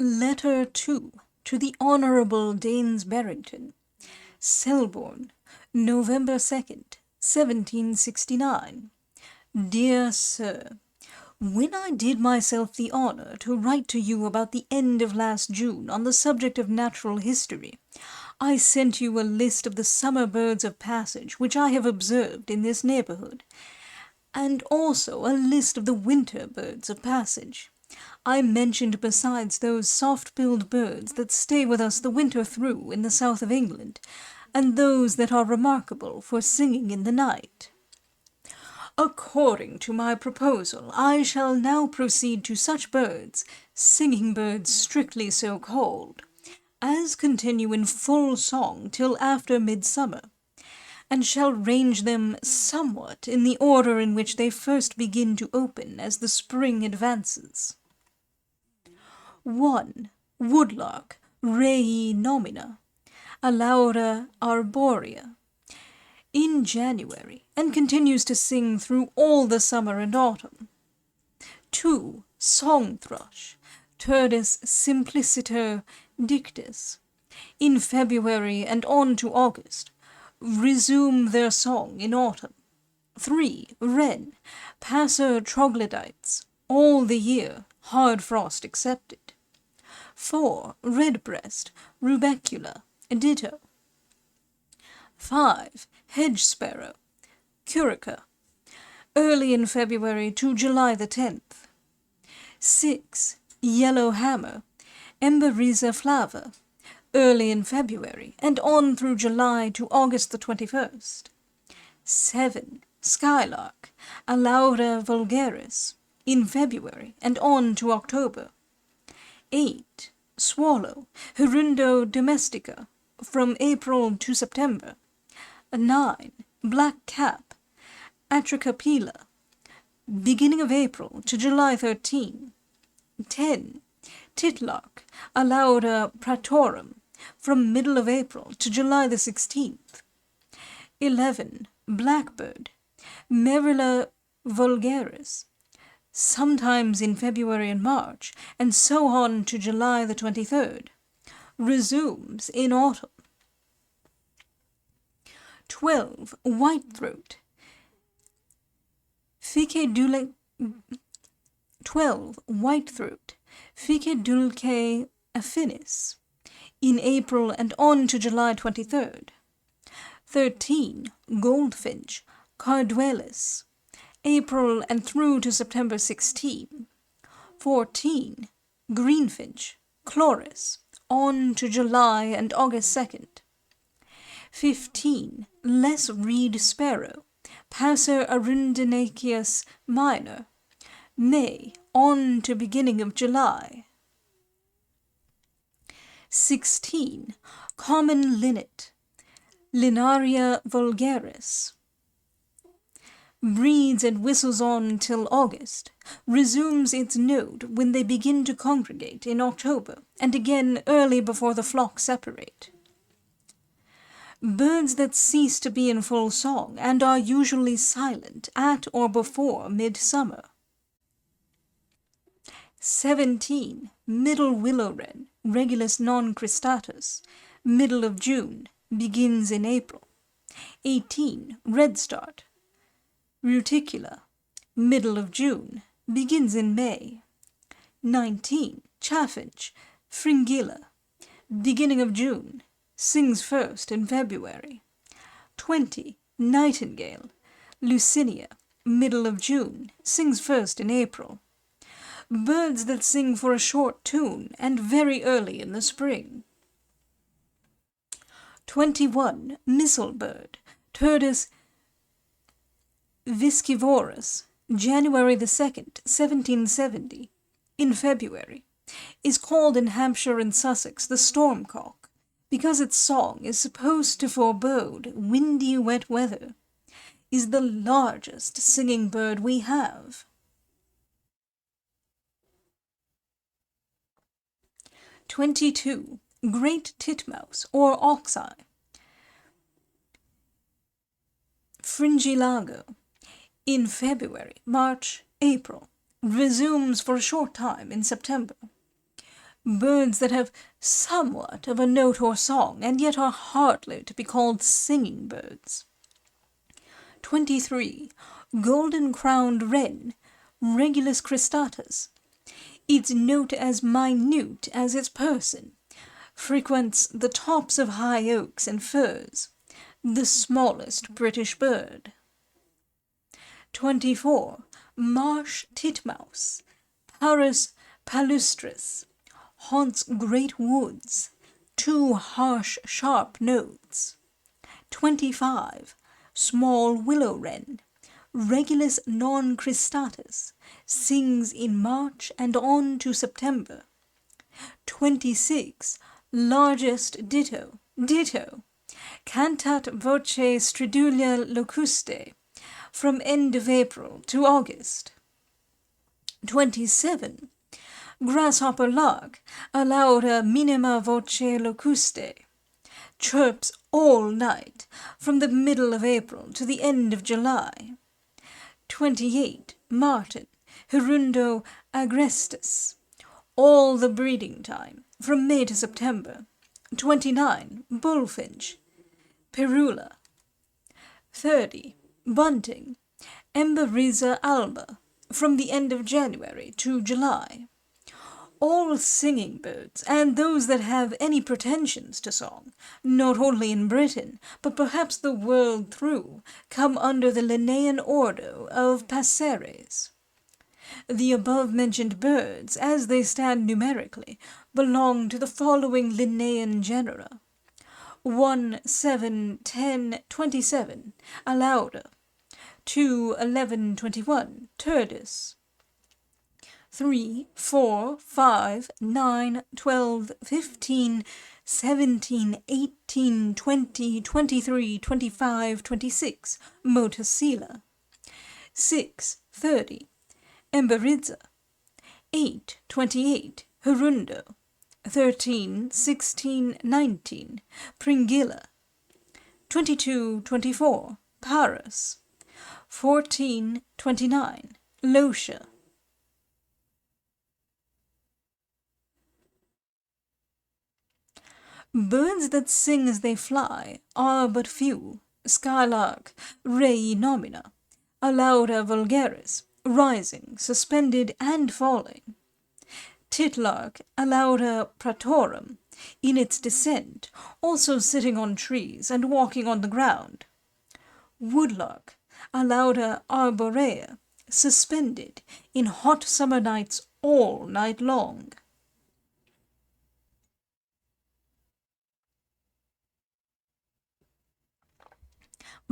Letter 2 to the Honourable Daines Barrington, Selborne, November 2nd, 1769. Dear Sir, when I did myself the honour to write to you about the end of last June on the subject of natural history, I sent you a list of the summer birds of passage which I have observed in this neighbourhood, and also a list of the winter birds of passage. I mentioned besides those soft-billed birds that stay with us the winter through in the south of England, and those that are remarkable for singing in the night. According to my proposal, I shall now proceed to such birds, singing birds strictly so called, as continue in full song till after midsummer, and shall range them somewhat in the order in which they first begin to open as the spring advances. 1. Woodlark, Rei nomina, Alaura arborea, in January, and continues to sing through all the summer and autumn. 2. Song thrush, Turdus simpliciter dictis, in February and on to August, resume their song in autumn. 3. Wren, Passer troglodytes, all the year, hard frost excepted. 4. Redbreast, Rubecula, ditto. 5. Hedge sparrow, Curica, early in February to July the 10th. 6. Yellow hammer, Emberiza flava, early in February and on through July to August the 21st. 7. Skylark, Alaura vulgaris, in February and on to October. 8. Swallow, Hirundo domestica, from April to September. 9. Black cap, Atricapilla, beginning of April to July 13. 10. Titlark, Alaura pratorum, from middle of April to July the 16th. 11. Blackbird, Merula vulgaris, sometimes in February and March, and so on to July the 23rd. Resumes in autumn. 12. Whitethroat, 12. Whitethroat, Fice dulce affinis, in April and on to July 23rd. 13. Goldfinch, Carduelis, April and through to September 16. 14. Greenfinch, Chloris, on to July and August 2nd. 15. Less reed sparrow, Passer arundinaceus minor, May on to beginning of July. 16. Common linnet, Linaria vulgaris, breeds and whistles on till August, resumes its note when they begin to congregate in October, and again early before the flock separate. Birds that cease to be in full song, and are usually silent at or before midsummer. 17. Middle willow wren, Regulus non cristatus, middle of June, begins in April. 18. Redstart, Ruticula, middle of June, begins in May. 19. Chaffinch, Fringilla, beginning of June, sings first in February. 20. Nightingale, Lucinia, middle of June, sings first in April. Birds that sing for a short tune and very early in the spring. 21. Mistlebird, Turdus viscivorus, January the 2nd, 1770, in February, is called in Hampshire and Sussex the stormcock, because its song is supposed to forebode windy wet weather, is the largest singing bird we have. 22. Great titmouse, or ox-eye, Fringilago, in February, March, April, resumes for a short time in September. Birds that have somewhat of a note or song, and yet are hardly to be called singing birds. 23. Golden-crowned wren, Regulus cristatus. Its note as minute as its person, frequents the tops of high oaks and firs, the smallest British bird. 24. Marsh titmouse, Parus palustris, haunts great woods, 2 harsh, sharp notes. 25. Small willow wren, Regulus non cristatus, sings in March and on to September. 26. Largest ditto, cantat voce stridulia locuste, from end of April to August. 27. Grasshopper lark, lauda minima voce locuste, chirps all night, from the middle of April to the end of July. 28. Martin, hirundo agrestis, all the breeding time, from May to September. 29. Bullfinch, Perula. 30. Bunting, Emberiza alba, from the end of January to July. All singing birds, and those that have any pretensions to song, not only in Britain, but perhaps the world through, come under the Linnaean ordo of passeres. The above-mentioned birds, as they stand numerically, belong to the following Linnaean genera: 1, 7, 10, 27, Alauda; 2, 11, 21, Turdus; 3, 4, 5, 9, 12, 15, 17, 18, 20, 23, 25, 26, Motacilla; 6, 30, Emberiza; 8, 28, Hirundo; 13, 16, 19, Pringilla; 22, 24, Parus; 14, 29, Lotia. Birds that sing as they fly are but few: skylark, rei nomina; alauda vulgaris, rising, suspended, and falling; titlark, alauda pratorum, in its descent, also sitting on trees and walking on the ground; woodlark, alauda arborea, suspended, in hot summer nights all night long.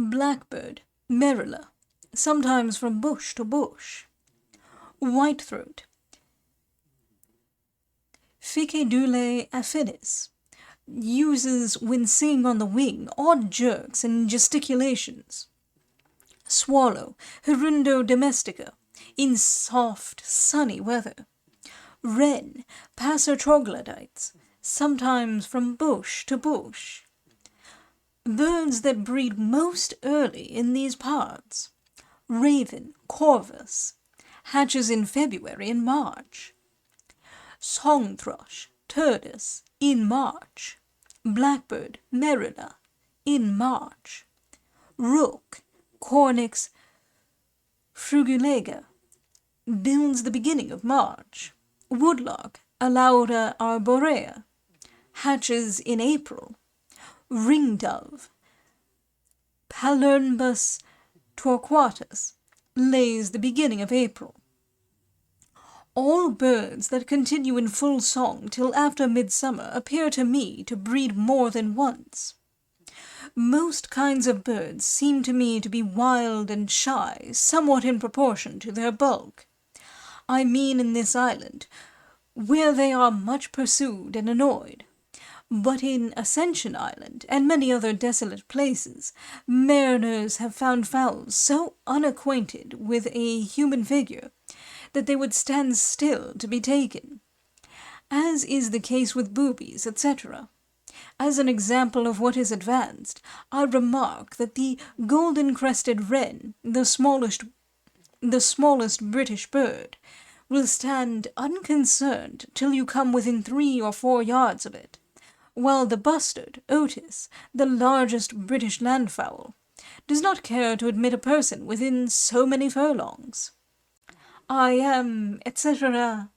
Blackbird, merula, sometimes from bush to bush. Whitethroat, Ficedulae affinis, uses, when singing on the wing, odd jerks and gesticulations. Swallow, Hirundo domestica, in soft, sunny weather. Wren, Passer troglodytes, sometimes from bush to bush. Birds that breed most early in these parts: raven, corvus, hatches in February and March; song thrush, turdus, in March; blackbird, merula, in March; rook, cornix frugilega, builds the beginning of March; woodlark, alauda arborea, hatches in April; ringdove, Palernbus torquatus, lays the beginning of April. All birds that continue in full song till after midsummer appear to me to breed more than once. Most kinds of birds seem to me to be wild and shy, somewhat in proportion to their bulk. I mean in this island, where they are much pursued and annoyed. But in Ascension Island, and many other desolate places, mariners have found fowls so unacquainted with a human figure that they would stand still to be taken, as is the case with boobies, etc. As an example of what is advanced, I remark that the golden-crested wren, the smallest British bird, will stand unconcerned till you come within 3 or 4 yards of it, while the bustard, Otis, the largest British landfowl, does not care to admit a person within so many furlongs. I am, etc.,